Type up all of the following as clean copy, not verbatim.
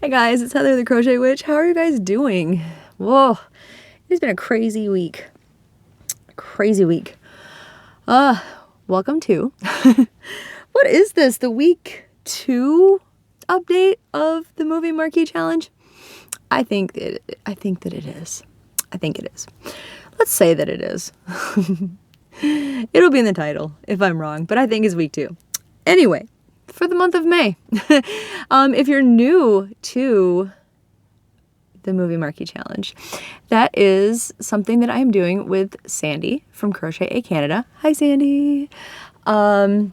Hey guys, it's Heather the Crochet Witch. How are you guys doing? Whoa, it's been a crazy week. Crazy week. Welcome to what is this? The week 2 update of the movie Marquee challenge? I think that it is. I think it is. Let's say that it is. It'll be in the title if I'm wrong, but I think it's week 2. Anyway, for the month of May. If you're new to the movie Marquee challenge, that is something that I am doing with Sandy from Crochet Canada. Hi, Sandy. It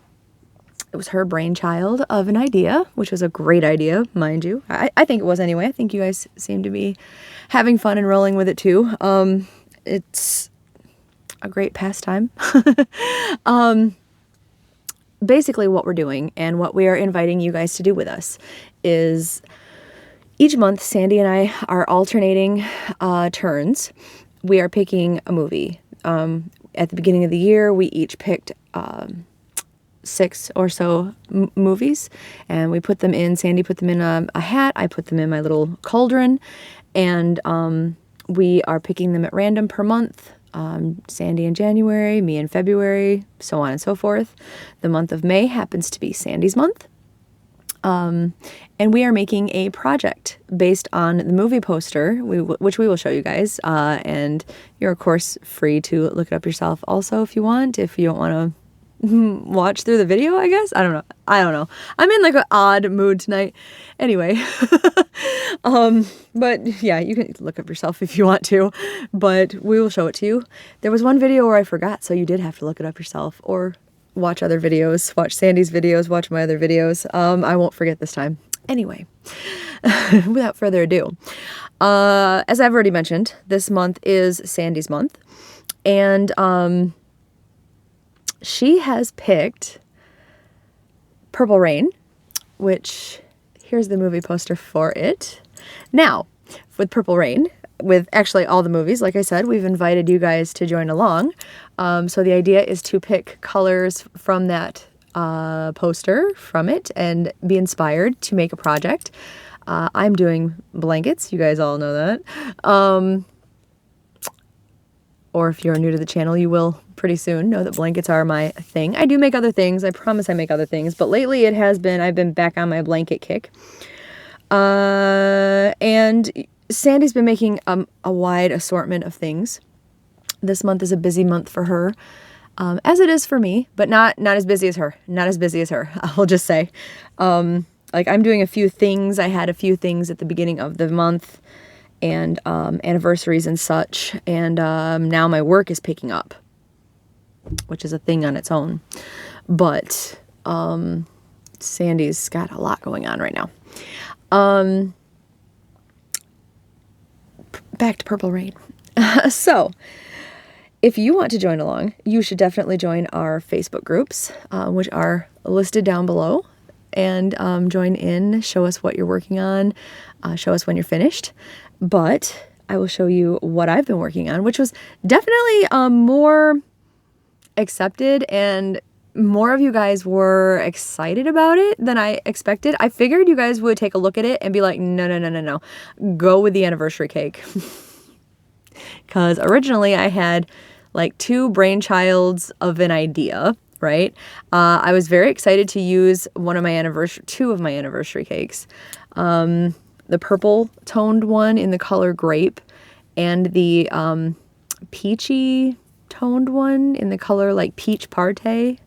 was her brainchild of an idea, which was a great idea, mind you. I think it was anyway. I think you guys seem to be having fun and rolling with it too. It's a great pastime. Basically what we're doing and what we are inviting you guys to do with us is each month Sandy and I are alternating turns. We are picking a movie. At the beginning of the year, we each picked 6 or so movies, and we put them in. Sandy put them in a hat. I put them in my little cauldron, and we are picking them at random per month. Sandy in January, me in February, so on and so forth. The month of May happens to be Sandy's month. And we are making a project based on the movie poster, which we will show you guys. And you're, of course, free to look it up yourself also if you want, if you don't want to watch through the video, I guess. I don't know. I'm in like an odd mood tonight. Anyway, but yeah, you can look up yourself if you want to, but we will show it to you. There was one video where I forgot, so you did have to look it up yourself or watch other videos, watch Sandy's videos, watch my other videos. I won't forget this time. Anyway, without further ado, as I've already mentioned, this month is Sandy's month, and she has picked Purple Rain, which here's the movie poster for it. Now, with Purple Rain, with actually all the movies, like I said, we've invited you guys to join along. So the idea is to pick colors from that poster from it and be inspired to make a project. I'm doing blankets. You guys all know that. Or if you're new to the channel, you will pretty soon know that blankets are my thing. I do make other things. I promise I make other things. But lately I've been back on my blanket kick. And Sandy's been making a wide assortment of things. This month is a busy month for her, as it is for me, but not as busy as her. Not as busy as her, I'll just say. Like I'm doing a few things. I had a few things at the beginning of the month and anniversaries and such. And now my work is picking up, which is a thing on its own. But Sandy's got a lot going on right now. Back to Purple Rain. So, if you want to join along, you should definitely join our Facebook groups, which are listed down below, and join in, show us what you're working on, show us when you're finished. But I will show you what I've been working on, which was definitely more accepted, and more of you guys were excited about it than I expected. I figured you guys would take a look at it and be like, no, go with the anniversary cake. Because originally I had like 2 brainchilds of an idea, right? I was very excited to use 2 of my anniversary cakes. The purple toned one in the color grape, and the peachy toned one in the color like peach party,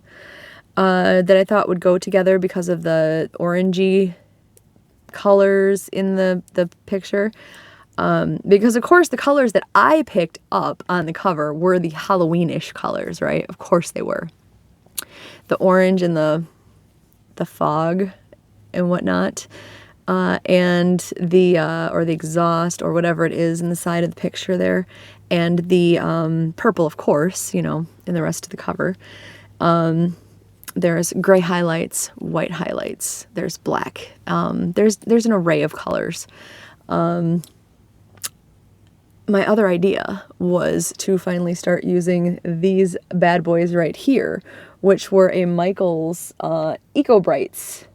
that I thought would go together because of the orangey colors in the picture. Because of course the colors that I picked up on the cover were the Halloweenish colors, right? Of course they were. The orange and the fog and whatnot. And the or the exhaust or whatever it is in the side of the picture there, and the purple, of course, you know, in the rest of the cover. There's gray highlights, white highlights, there's black. There's an array of colors. My other idea was to finally start using these bad boys right here, which were a Michaels Eco Brights.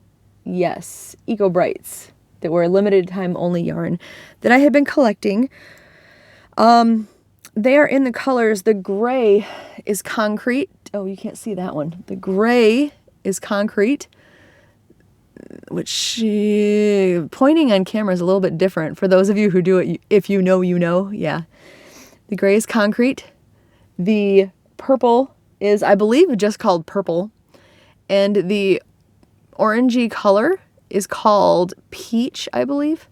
Yes, Eco Brights that were a limited time only yarn that I had been collecting. They are in the colors. The gray is concrete. Oh, you can't see that one. The gray is concrete, which pointing on camera is a little bit different. For those of you who do it, if you know, you know. Yeah. The gray is concrete. The purple is, I believe, just called purple. And the orangey color is called peach, I believe.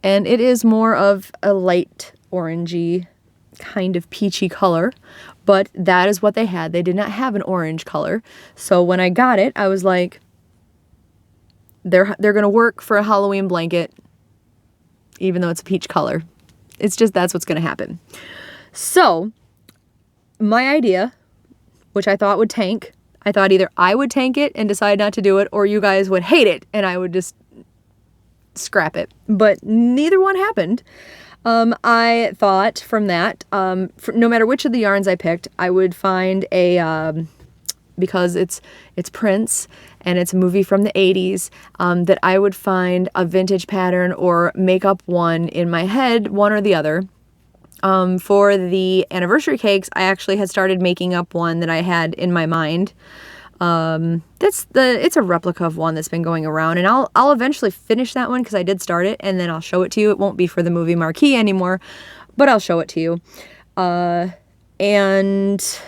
And it is more of a light orangey kind of peachy color, but that is what they had. They did not have an orange color. So when I got it, I was like, they're going to work for a Halloween blanket, even though it's a peach color. It's just, that's what's going to happen. So my idea, which I thought would tank, I thought either I would tank it and decide not to do it, or you guys would hate it and I would just scrap it. But neither one happened. I thought from that, no matter which of the yarns I picked, I would find a, because it's Prince and it's a movie from the 80s, that I would find a vintage pattern or make up one in my head, one or the other. For the anniversary cakes, I actually had started making up one that I had in my mind. It's a replica of one that's been going around, and I'll eventually finish that one because I did start it, and then I'll show it to you. It won't be for the movie Marquee anymore, but I'll show it to you. And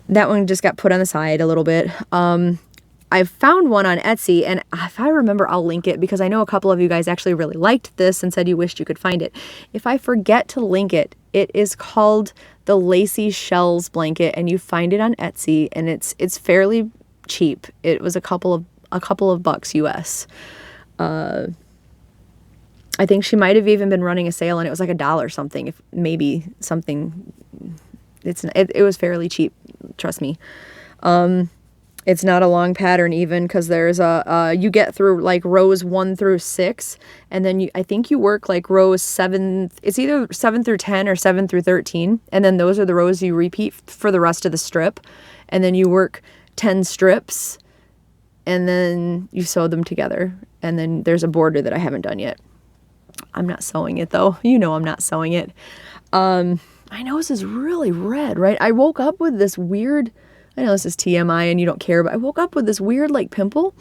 that one just got put on the side a little bit. I found one on Etsy, and if I remember, I'll link it because I know a couple of you guys actually really liked this and said you wished you could find it. If I forget to link it, it is called the Lacy Shells blanket, and you find it on Etsy, and it's fairly cheap. It was a couple of bucks US. I think she might have even been running a sale, and it was like $1 something, if maybe something. It was fairly cheap, trust me. It's not a long pattern even, because there's you get through like rows 1 through 6, and then I think you work like rows 7, it's either 7 through 10 or 7 through 13, and then those are the rows you repeat for the rest of the strip, and then you work 10 strips, and then you sew them together, and then there's a border that I haven't done yet. I'm not sewing it though. You know I'm not sewing it. My nose is really red, right? I woke up with this weird, I know this is TMI and you don't care, but I woke up with this weird like pimple,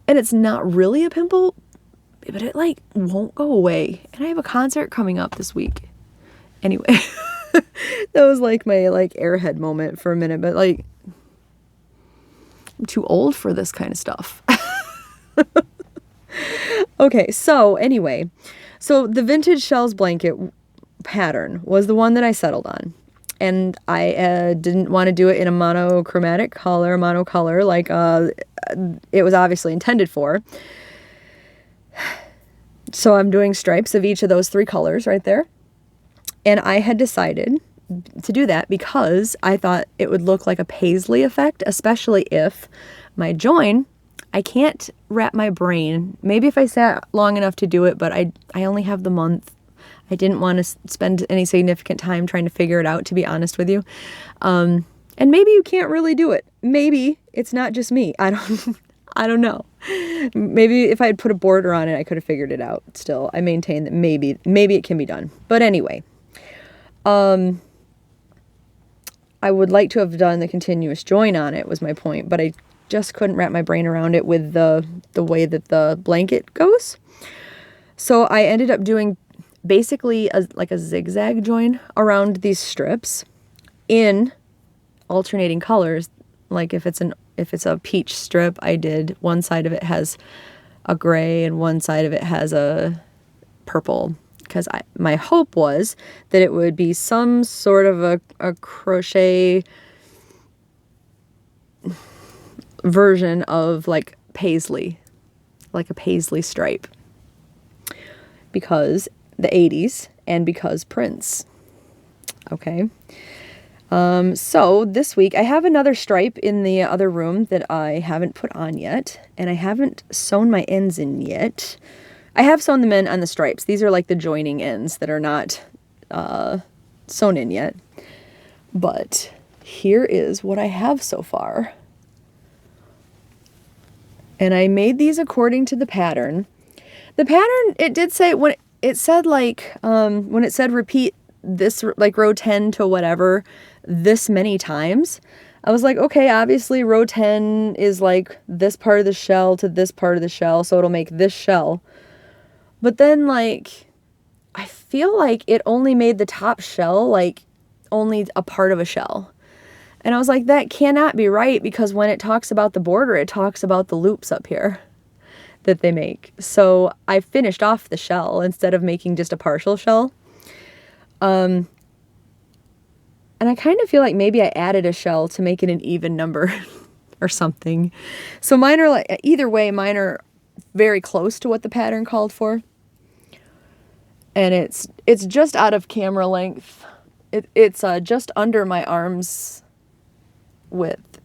and it's not really a pimple, but it like won't go away. And I have a concert coming up this week. Anyway, that was like my like airhead moment for a minute, but like I'm too old for this kind of stuff. Okay, so anyway, so the Vintage Shells blanket pattern was the one that I settled on. And I didn't want to do it in a monochromatic color, monocolor, like it was obviously intended for. So I'm doing stripes of each of those 3 colors right there. And I had decided to do that because I thought it would look like a paisley effect, especially if my join, I can't wrap my brain. Maybe if I sat long enough to do it, but I only have the month. I didn't want to spend any significant time trying to figure it out, to be honest with you. And maybe you can't really do it. Maybe it's not just me. I don't know. Maybe if I had put a border on it, I could have figured it out. Still, I maintain that maybe it can be done. But anyway, I would like to have done the continuous join on it, was my point, but I just couldn't wrap my brain around it with the way that the blanket goes. So I ended up doing basically like a zigzag join around these strips in alternating colors. Like if it's a peach strip, I did one side of it has a gray and one side of it has a purple, because my hope was that it would be some sort of a crochet version of like paisley, like a paisley stripe, because the 80s and because Prince. Okay. So this week I have another stripe in the other room that I haven't put on yet, and I haven't sewn my ends in yet. I have sewn them in on the stripes. These are like the joining ends that are not sewn in yet. But here is what I have so far. And I made these according to the pattern. The pattern, it did say, when it said like, when it said repeat this, like row 10 to whatever, this many times, I was like, okay, obviously row 10 is like this part of the shell to this part of the shell, so it'll make this shell. But then like, I feel like it only made the top shell like only a part of a shell. And I was like, that cannot be right, because when it talks about the border, it talks about the loops up here that they make. So I finished off the shell instead of making just a partial shell. And I kind of feel like maybe I added a shell to make it an even number or something. So mine are like, either way, mine are very close to what the pattern called for. And it's just out of camera length. It's just under my arm's width.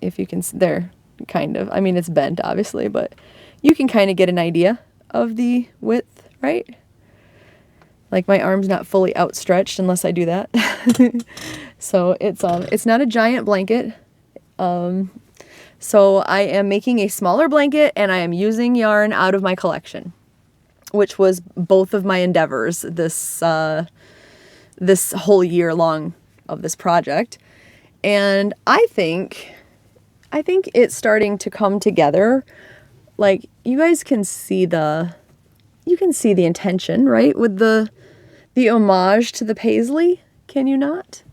If you can, there, kind of. I mean, it's bent, obviously, but you can kind of get an idea of the width, right? Like my arm's not fully outstretched unless I do that. So it's not a giant blanket. So I am making a smaller blanket, and I am using yarn out of my collection, which was both of my endeavors this whole year long of this project. And I think it's starting to come together. Like, you guys can see the intention, right? With the homage to the paisley, can you not?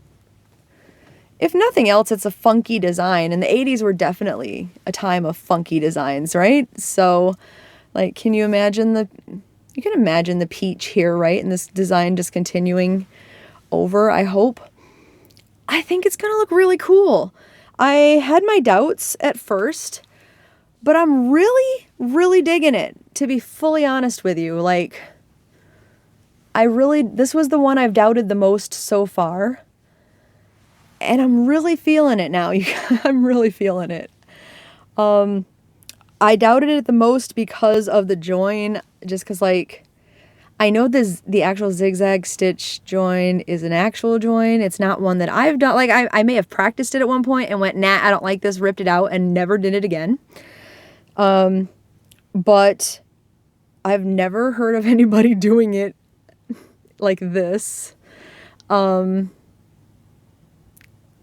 If nothing else, it's a funky design, and the 80s were definitely a time of funky designs, right? So, like, can you imagine the peach here, right? And this design just continuing over, I hope. I think it's gonna look really cool. I had my doubts at first, but I'm really, really digging it, to be fully honest with you. Like, this was the one I've doubted the most so far. And I'm really feeling it now. I'm really feeling it. I doubted it the most because of the join, just because, like, I know the actual zigzag stitch join is an actual join. It's not one that I've done. Like, I may have practiced it at one point and went, nah, I don't like this, ripped it out, and never did it again. But I've never heard of anybody doing it like this.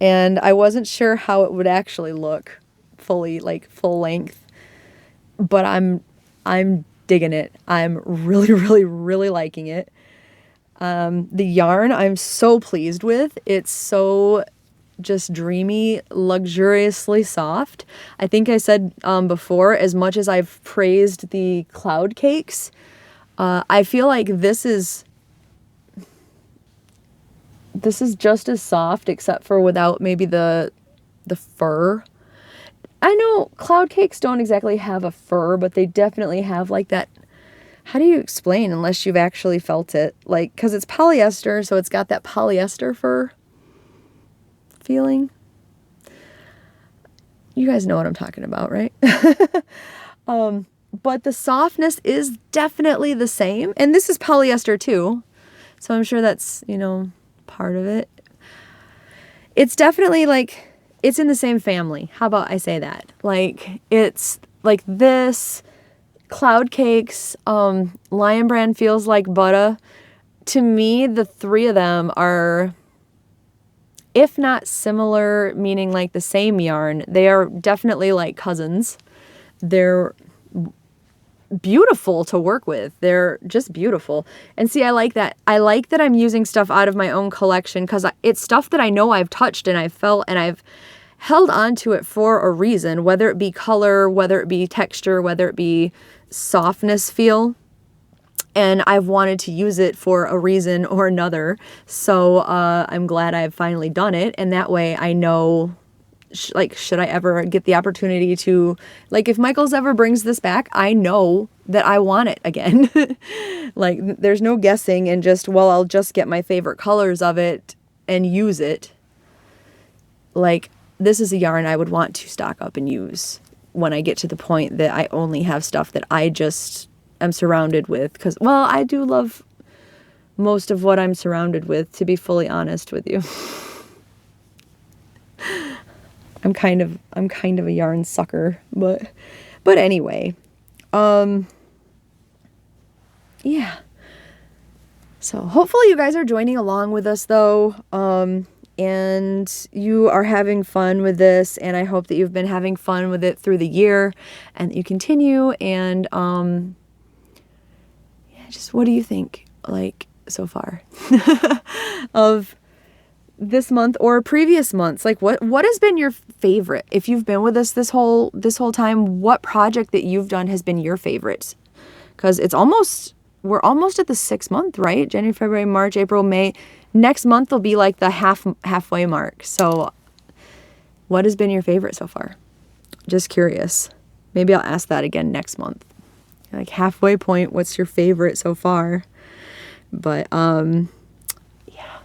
And I wasn't sure how it would actually look fully, like full length, but I'm digging it. I'm really, really, really liking it. The yarn I'm so pleased with. It's so just dreamy, luxuriously soft. I think I said before, as much as I've praised the cloud cakes, I feel like this is just as soft, except for without maybe the fur. I know cloud cakes don't exactly have a fur, but they definitely have like that. How do you explain unless you've actually felt it? Like, because it's polyester, so it's got that polyester fur feeling. You guys know what I'm talking about, right? But the softness is definitely the same. And this is polyester too, so I'm sure that's, part of it. It's definitely like, it's in the same family. How about I say that? Like, it's like this, cloud cakes, Lion Brand feels like butter. To me, the three of them are, if not similar, meaning like the same yarn, they are definitely like cousins. They're beautiful to work with. They're just beautiful. And see, I like that. I like that I'm using stuff out of my own collection, because it's stuff that I know I've touched and I've felt and I've held on to it for a reason, whether it be color, whether it be texture, whether it be softness feel. And I've wanted to use it for a reason or another. So I'm glad I've finally done it. And that way I know, should I ever get the opportunity to, like, if Michaels ever brings this back, I know that I want it again. Like, there's no guessing and just, well, I'll just get my favorite colors of it and use it. Like, this is a yarn I would want to stock up and use when I get to the point that I only have stuff that I just am surrounded with. Because, well, I do love most of what I'm surrounded with, to be fully honest with you. I'm kind of a yarn sucker, but But anyway, yeah. So hopefully you guys are joining along with us though, and you are having fun with this, and I hope that you've been having fun with it through the year and that you continue. And yeah, just what do you think, like, so far of this month or previous months? Like, what has been your favorite? If you've been with us this whole time, what project that you've done has been your favorite? Because we're almost at the 6th month, right? January, February, March, April, May. Next month will be like the halfway mark. So what has been your favorite so far? Just curious. Maybe I'll ask that again next month. Like, halfway point, what's your favorite so far? But yeah,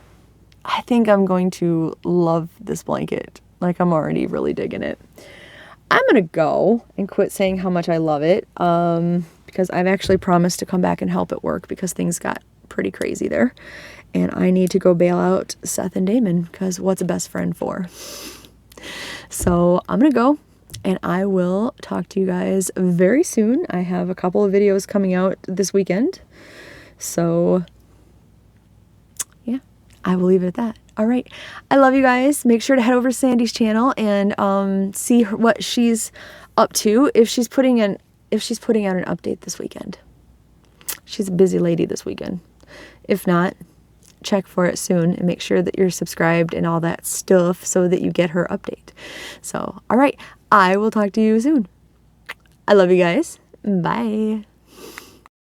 I think I'm going to love this blanket. Like, I'm already really digging it. I'm gonna go and quit saying how much I love it, because I've actually promised to come back and help at work because things got pretty crazy there, and I need to go bail out Seth and Damon, because what's a best friend for? So I'm gonna go, and I will talk to you guys very soon. I have a couple of videos coming out this weekend, so yeah, I will leave it at that. All right. I love you guys. Make sure to head over to Sandy's channel and see what she's up to, if she's putting out an update this weekend. She's a busy lady this weekend. If not, check for it soon and make sure that you're subscribed and all that stuff so that you get her update. So, all right. I will talk to you soon. I love you guys. Bye.